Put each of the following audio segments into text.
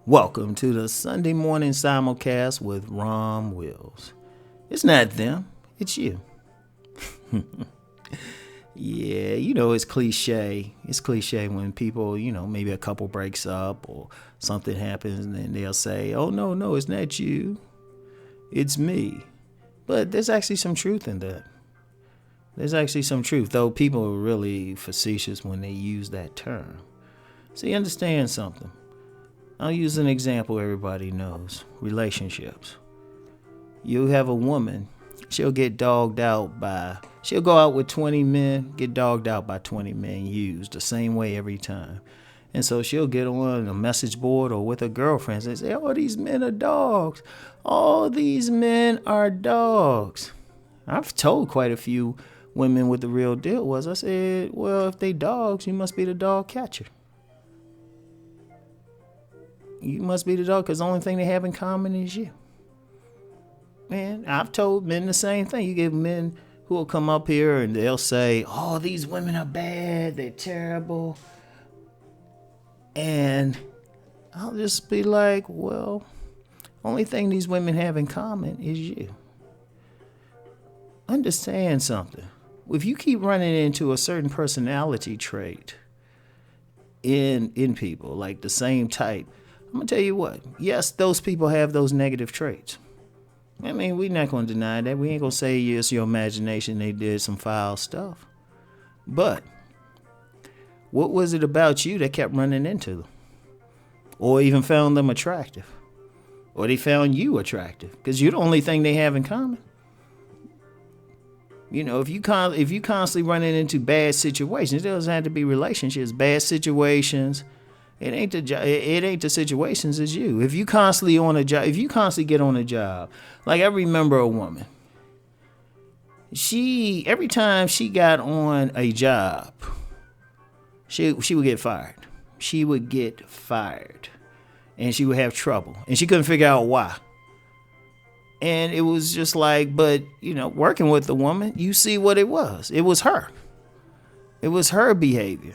Welcome to the Sunday morning simulcast with Rom Wills. It's not them, it's you. Yeah, it's cliche. It's cliche when people, maybe a couple breaks up or something happens and then they'll say, oh, no, it's not you. It's me. But there's actually some truth in that. There's actually some truth, though people are really facetious when they use that term. See, understand something. I'll use an example everybody knows. Relationships. You have a woman, she'll go out with 20 men, get dogged out by 20 men used the same way every time. And so she'll get on a message board or with her girlfriends and say, oh, these men are dogs. All these men are dogs. I've told quite a few women what the real deal was. I said, well, if they dogs, you must be the dog catcher. You must be the dog because the only thing they have in common is you. Man, I've told men the same thing. You get men who will come up here and they'll say, oh, these women are bad. They're terrible. And I'll just be like, well, only thing these women have in common is you. Understand something. If you keep running into a certain personality trait in people, like the same type, I'm going to tell you what. Yes, those people have those negative traits. I mean, we're not going to deny that. We ain't going to say it's your imagination they did some foul stuff. But what was it about you that kept running into them? Or even found them attractive? Or they found you attractive? Because you're the only thing they have in common. If you constantly running into bad situations, it doesn't have to be relationships, bad situations. It ain't the situations, it's you. If you constantly get on a job, like I remember a woman. Every time she got on a job, she would get fired. She would get fired. And she would have trouble. And she couldn't figure out why. And it was just like, but, working with the woman, you see what it was. It was her. It was her behavior.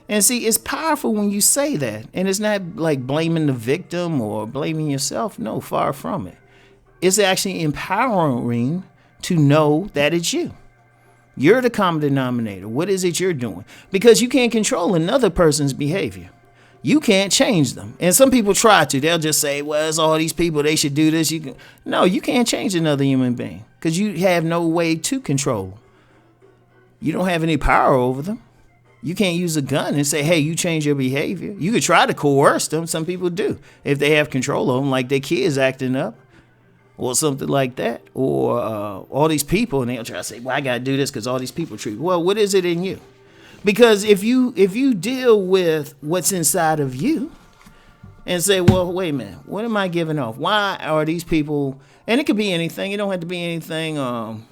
And see, it's powerful when you say that. And it's not like blaming the victim or blaming yourself. No, far from it. It's actually empowering to know that it's you. You're the common denominator. What is it you're doing? Because you can't control another person's behavior. You can't change them. And some people try to. They'll just say, well, it's all these people. They should do this. No, you can't change another human being because you have no way to control them. You don't have any power over them. You can't use a gun and say, hey, you change your behavior. You could try to coerce them. Some people do. If they have control of them, like their kids acting up or something like that. Or all these people, and they'll try to say, well, I got to do this because all these people treat me. Well, what is it in you? Because if you deal with what's inside of you and say, well, wait a minute, what am I giving off? Why are these people, and it could be anything. It don't have to be anything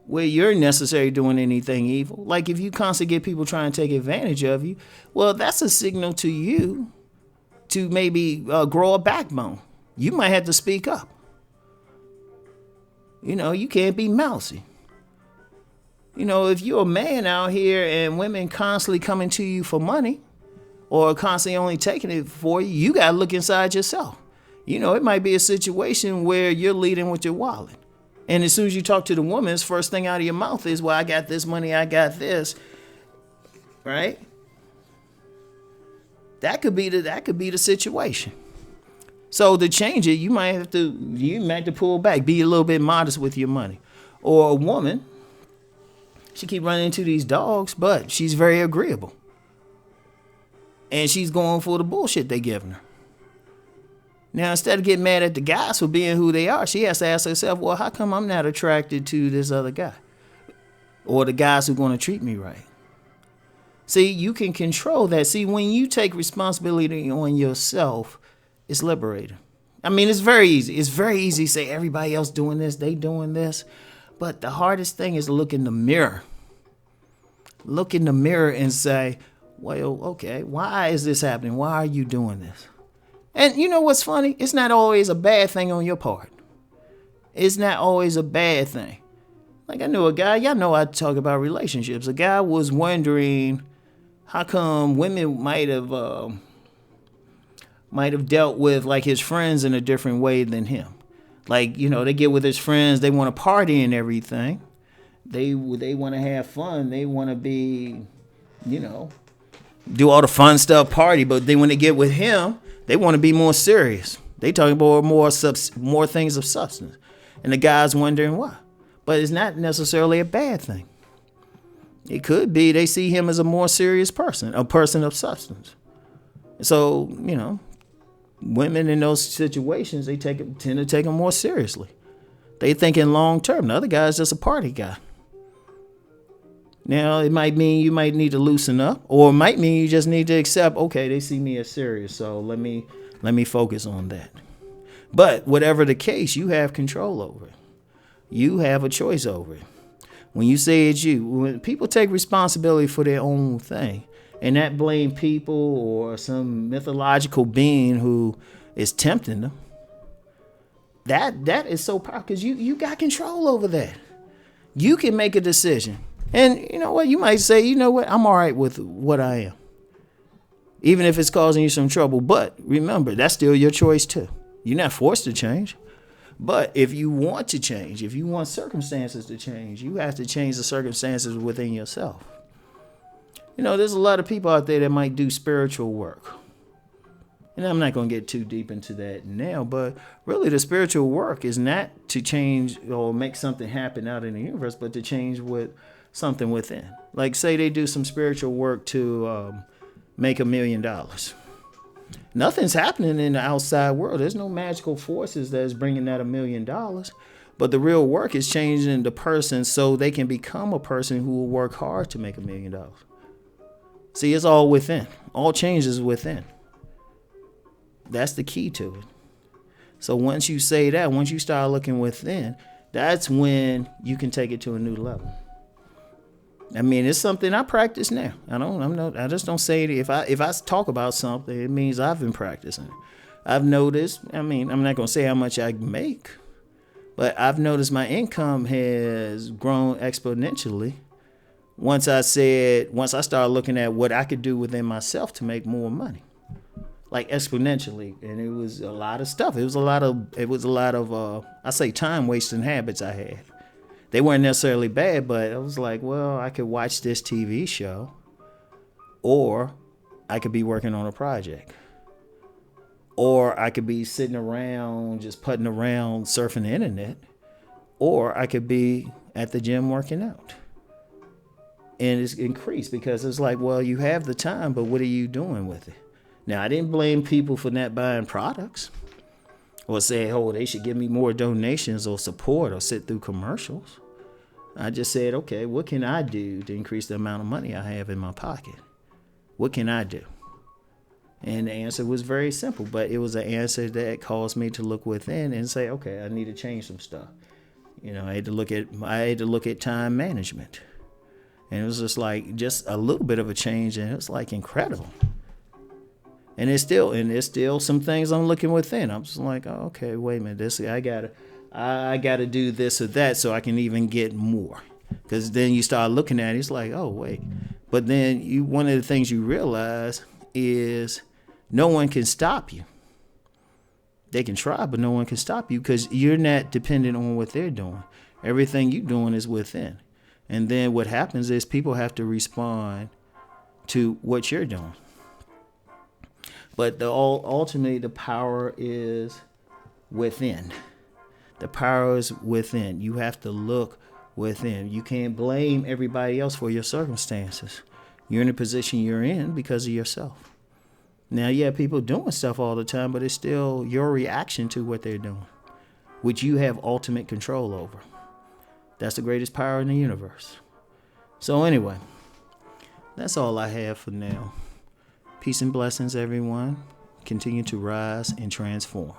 where you're necessarily doing anything evil. Like if you constantly get people trying to take advantage of you, well, that's a signal to you to maybe grow a backbone. You might have to speak up. You can't be mousy. If you're a man out here and women constantly coming to you for money or constantly only taking it for you, you got to look inside yourself. It might be a situation where you're leading with your wallet. And as soon as you talk to the woman, the first thing out of your mouth is, well, I got this money, I got this. Right? That could be the situation. So to change it, you might have to pull back, be a little bit modest with your money. Or a woman, she keep running into these dogs, but she's very agreeable. And she's going for the bullshit they giving her. Now, instead of getting mad at the guys for being who they are, she has to ask herself, well, how come I'm not attracted to this other guy? Or the guys who are going to treat me right? See, you can control that. See, when you take responsibility on yourself, it's liberating. I mean, it's very easy. It's very easy to say everybody else doing this, they doing this. But the hardest thing is to look in the mirror. Look in the mirror and say, Well, okay, why is this happening? Why are you doing this? And you know what's funny? It's not always a bad thing on your part. It's not always a bad thing. Like I knew a guy, y'all know I talk about relationships. A guy was wondering how come women might have dealt with like his friends in a different way than him. Like, you know, they get with his friends, they want to party and everything. They want to have fun. They want to be, you know, do all the fun stuff, party. But then when they get with him, they want to be more serious. They talking about more things of substance. And the guy's wondering why. But it's not necessarily a bad thing. It could be they see him as a more serious person, a person of substance. So, you know, women in those situations, they tend to take them more seriously. They thinking long term. The other guy's just a party guy. Now, it might mean you might need to loosen up, or it might mean you just need to accept, okay, they see me as serious, so let me focus on that. But whatever the case, you have control over it. You have a choice over it. When you say it's you, when people take responsibility for their own thing, and not blame people or some mythological being who is tempting them, that is so powerful because you got control over that. You can make a decision. And you know what? You might say, you know what? I'm all right with what I am. Even if it's causing you some trouble. But remember, that's still your choice too. You're not forced to change. But if you want to change, if you want circumstances to change, you have to change the circumstances within yourself. You know, there's a lot of people out there that might do spiritual work. And I'm not going to get too deep into that now, but really the spiritual work is not to change or make something happen out in the universe, but to change with something within. Like say they do some spiritual work to make $1 million. Nothing's happening in the outside world. There's no magical forces that's bringing that $1 million. But the real work is changing the person so they can become a person who will work hard to make $1 million. See, it's all within. All change is within. That's the key to it. So once you say that, once you start looking within, that's when you can take it to a new level. I mean, it's something I practice now. I just don't say it. If I talk about something, it means I've been practicing. I've noticed, I mean, I'm not going to say how much I make, but I've noticed my income has grown exponentially once I started looking at what I could do within myself to make more money. Like exponentially. And it was a lot of stuff. It was a lot of I say time wasting habits I had. They weren't necessarily bad, but I was like, well, I could watch this TV show, or I could be working on a project, or I could be sitting around just putting around surfing the internet, or I could be at the gym working out. And it's increased because it's like, well, you have the time, but what are you doing with it? Now, I didn't blame people for not buying products or say, oh, they should give me more donations or support or sit through commercials. I just said, okay, what can I do to increase the amount of money I have in my pocket? What can I do? And the answer was very simple, but it was an answer that caused me to look within and say, okay, I need to change some stuff. You know, I had to look at time management. And it was just a little bit of a change, and it was like incredible. And there's still some things I'm looking within. I'm just like, oh, okay, wait a minute, I gotta do this or that so I can even get more. Because then you start looking at it, it's like, oh wait. But then one of the things you realize is no one can stop you. They can try, but no one can stop you because you're not dependent on what they're doing. Everything you're doing is within. And then what happens is people have to respond to what you're doing. But ultimately, the power is within. The power is within. You have to look within. You can't blame everybody else for your circumstances. You're in the position you're in because of yourself. Now, yeah, people doing stuff all the time, but it's still your reaction to what they're doing, which you have ultimate control over. That's the greatest power in the universe. So anyway, that's all I have for now. Peace and blessings, everyone. Continue to rise and transform.